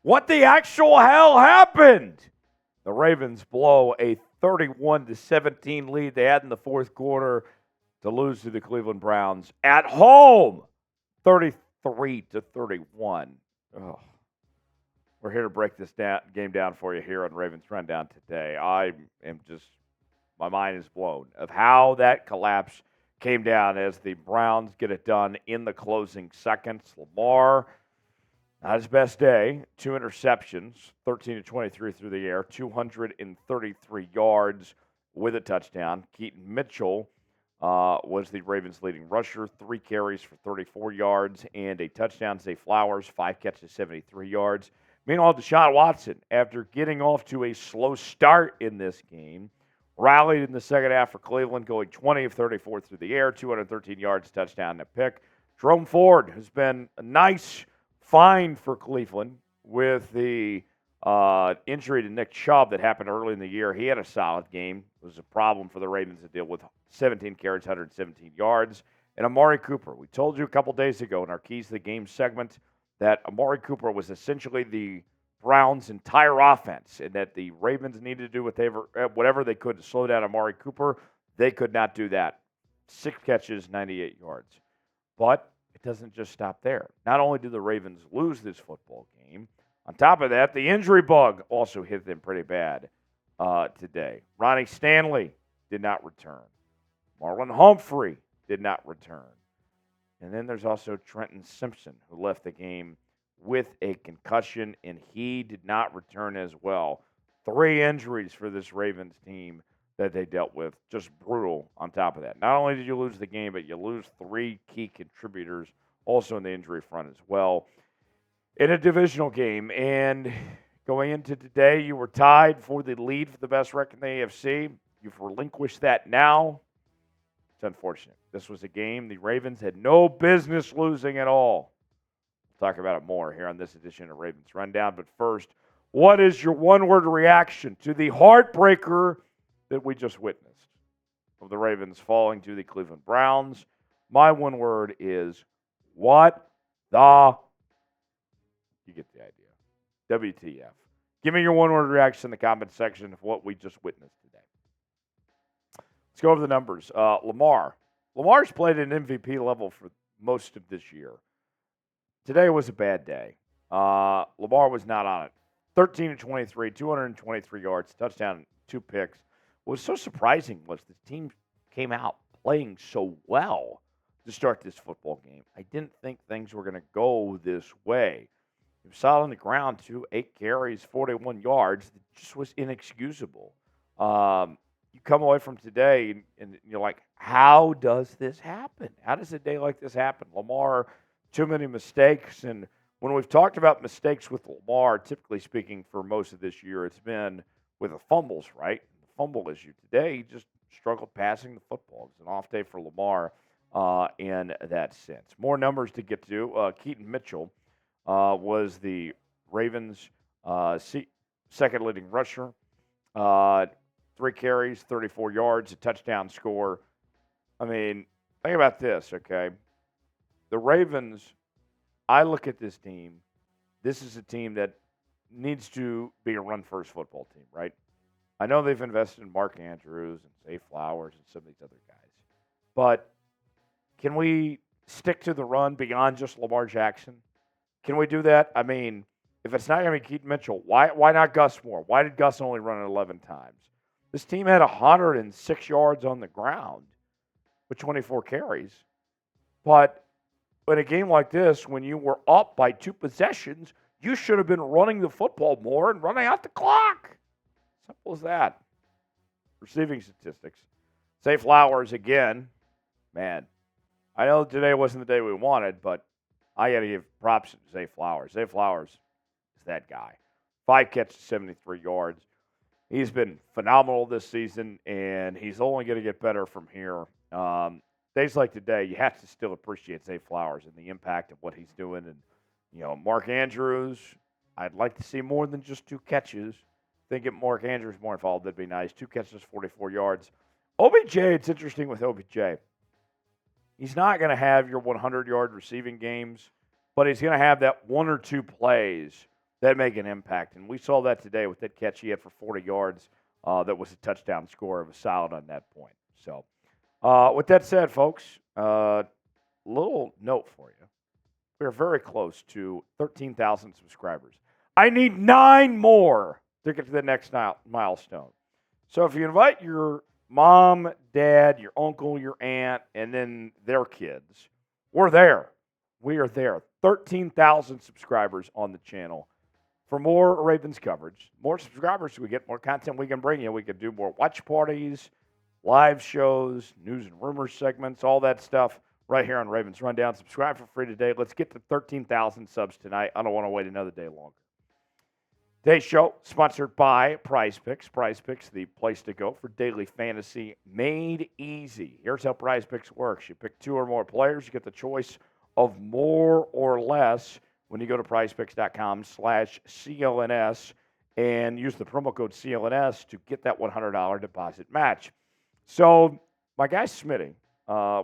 What the actual hell happened? The Ravens blow a 31-17 lead they had in the fourth quarter to lose to the Cleveland Browns at home, 33-31. Oh. We're here to break this game down for you here on Ravens Rundown today. My mind is blown of how that collapse came down as the Browns get it done in the closing seconds. Lamar, not his best day. 2 interceptions, 13-23 through the air, 233 yards with a touchdown. Keaton Mitchell was the Ravens' leading rusher, 3 carries for 34 yards and a touchdown. Zay Flowers, 5 catches, 73 yards. Meanwhile, Deshaun Watson, after getting off to a slow start in this game, rallied in the second half for Cleveland, going 20 of 34 through the air, 213 yards, touchdown, and a pick. Jerome Ford has been a nice find for Cleveland with the injury to Nick Chubb that happened early in the year. He had a solid game. It was a problem for the Ravens to deal with. 17 carries, 117 yards. And Amari Cooper, we told you a couple days ago in our Keys to the Game segment that Amari Cooper was essentially the Browns' entire offense and that the Ravens needed to do whatever they could to slow down Amari Cooper. They could not do that. 6 catches, 98 yards. But it doesn't just stop there. Not only do the Ravens lose this football game, on top of that, the injury bug also hit them pretty bad today. Ronnie Stanley did not return. Marlon Humphrey did not return. And then there's also Trenton Simpson, who left the game with a concussion, and he did not return as well. 3 injuries for this Ravens team that they dealt with. Just brutal on top of that. Not only did you lose the game, but you lose 3 key contributors also in the injury front as well. In a divisional game, and going into today, you were tied for the lead for the best record in the AFC. You've relinquished that now. It's unfortunate. This was a game the Ravens had no business losing at all. We'll talk about it more here on this edition of Ravens Rundown. But first, what is your one-word reaction to the heartbreaker that we just witnessed of the Ravens falling to the Cleveland Browns? My one word is, what the... You get the idea. WTF. Give me your one-word reaction in the comment section of what we just witnessed today. Let's go over the numbers. Lamar's played at an MVP level for most of this year. Today was a bad day. Lamar was not on it. 13-23, 223 yards, touchdown, 2 picks. What was so surprising was the team came out playing so well to start this football game. I didn't think things were going to go this way. He was solid on the ground, 8 carries, 41 yards. It just was inexcusable. You come away from today and you're like, how does this happen? How does a day like this happen? Lamar, too many mistakes. And when we've talked about mistakes with Lamar, typically speaking for most of this year, it's been with the fumbles, right? The fumble issue. Today, he just struggled passing the football. It's an off day for Lamar in that sense. More numbers to get to. Keaton Mitchell was the Ravens' second leading rusher. 3 carries, 34 yards, a touchdown score. I mean, think about this, okay? The Ravens, I look at this team. This is a team that needs to be a run-first football team, right? I know they've invested in Mark Andrews and Zay Flowers and some of these other guys. But can we stick to the run beyond just Lamar Jackson? Can we do that? I mean, if it's not going to be Keaton Mitchell, why not Gus Moore? Why did Gus only run it 11 times? This team had 106 yards on the ground with 24 carries. But in a game like this, when you were up by 2 possessions, you should have been running the football more and running out the clock. Simple as that. Receiving statistics. Zay Flowers again. Man, I know today wasn't the day we wanted, but I got to give props to Zay Flowers. Zay Flowers is that guy. 5 catches, 73 yards. He's been phenomenal this season, and he's only going to get better from here. Days like today, you have to still appreciate Zay Flowers and the impact of what he's doing. And, Mark Andrews, I'd like to see more than just 2 catches. I think if Mark Andrews more involved, that'd be nice. 2 catches, 44 yards. OBJ, it's interesting with OBJ. He's not going to have your 100-yard receiving games, but he's going to have that 1 or 2 plays that make an impact. And we saw that today with that catch he had for 40 yards. That was a touchdown score. It was solid on that point. So, with that said, folks, little note for you. We're very close to 13,000 subscribers. I need 9 more to get to the next milestone. So if you invite your mom, dad, your uncle, your aunt, and then their kids, we're there. We are there. 13,000 subscribers on the channel. For more Ravens coverage, more subscribers, we get more content we can bring you. We can do more watch parties, live shows, news and rumors segments, all that stuff right here on Ravens Rundown. Subscribe for free today. Let's get to 13,000 subs tonight. I don't want to wait another day longer. Today's show sponsored by Prize Picks. Prize Picks, the place to go for daily fantasy made easy. Here's how Prize Picks works. You pick 2 or more players. You get the choice of more or less when you go to prizepicks.com/CLNS and use the promo code CLNS to get that $100 deposit match. So my guy Smitty,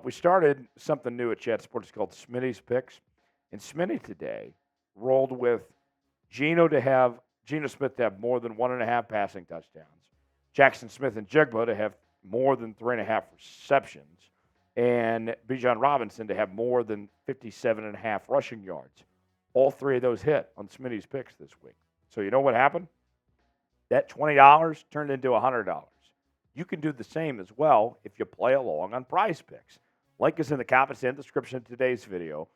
we started something new at Chat Sports called Smitty's Picks. And Smitty today rolled with Geno Smith to have more than 1.5 passing touchdowns, Jackson Smith and Jigba to have more than 3.5 receptions, and Bijan Robinson to have more than 57.5 rushing yards. All 3 of those hit on Smitty's Picks this week. So you know what happened? That $20 turned into $100. You can do the same as well if you play along on Prize Picks. Link is in the comments and description of today's video.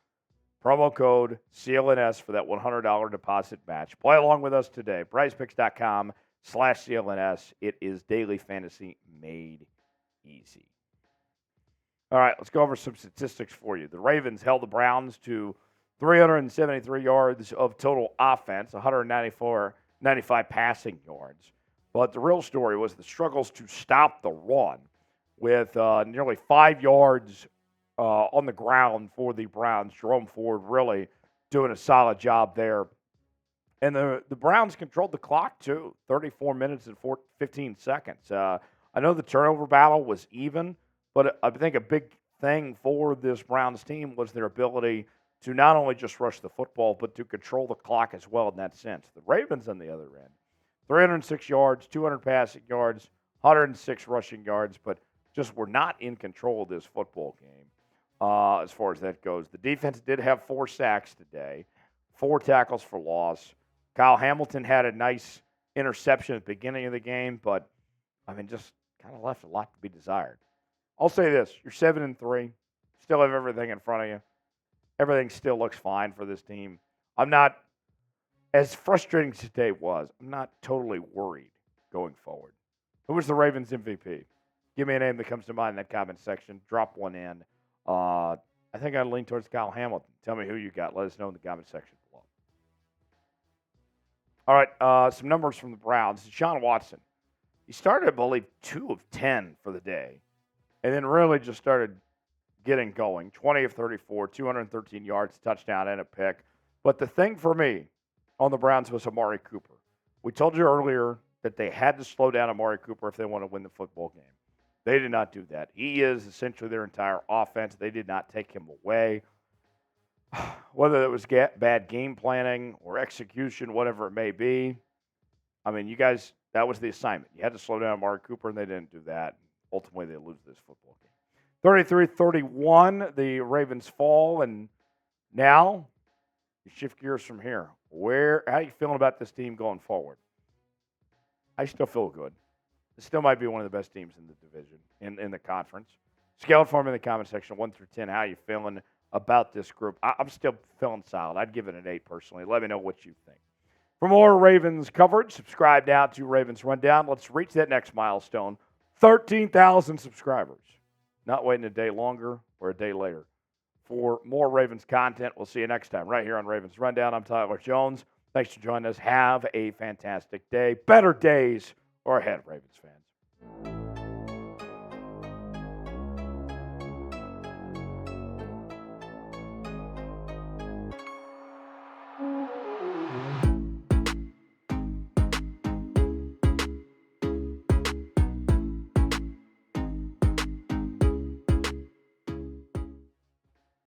Promo code CLNS for that $100 deposit match. Play along with us today. PrizePicks.com/CLNS. It is daily fantasy made easy. All right, let's go over some statistics for you. The Ravens held the Browns to 373 yards of total offense, 195 passing yards. But the real story was the struggles to stop the run with nearly 5 yards on the ground for the Browns. Jerome Ford really doing a solid job there. And the Browns controlled the clock, too, 34 minutes and 15 seconds. I know the turnover battle was even, but I think a big thing for this Browns team was their ability to not only just rush the football, but to control the clock as well in that sense. The Ravens, on the other end, 306 yards, 200 passing yards, 106 rushing yards, but just were not in control of this football game as far as that goes. The defense did have 4 sacks today, 4 tackles for loss. Kyle Hamilton had a nice interception at the beginning of the game, but, just kind of left a lot to be desired. I'll say this. You're 7-3, still have everything in front of you. Everything still looks fine for this team. I'm not, as frustrating as today was, I'm not totally worried going forward. Who was the Ravens MVP? Give me a name that comes to mind in that comment section. Drop one in. I think I'd lean towards Kyle Hamilton. Tell me who you got. Let us know in the comment section below. All right, some numbers from the Browns. Deshaun Watson. He started, I believe, 2 of 10 for the day, and then really just started getting going. 20 of 34, 213 yards, touchdown, and a pick. But the thing for me on the Browns was Amari Cooper. We told you earlier that they had to slow down Amari Cooper if they want to win the football game. They did not do that. He is essentially their entire offense. They did not take him away. Whether it was bad game planning or execution, whatever it may be, you guys, that was the assignment. You had to slow down Amari Cooper, and they didn't do that. Ultimately, they lose this football game. 33-31, the Ravens fall, and now you shift gears from here. How are you feeling about this team going forward? I still feel good. It still might be one of the best teams in the division, in the conference. Scale it for me in the comment section, 1 through 10. How are you feeling about this group? I'm still feeling solid. I'd give it an 8 personally. Let me know what you think. For more Ravens coverage, subscribe now to Ravens Rundown. Let's reach that next milestone, 13,000 subscribers. Not waiting a day longer or a day later. For more Ravens content, we'll see you next time right here on Ravens Rundown. I'm Tyler Jones. Thanks for joining us. Have a fantastic day. Better days are ahead, Ravens fans.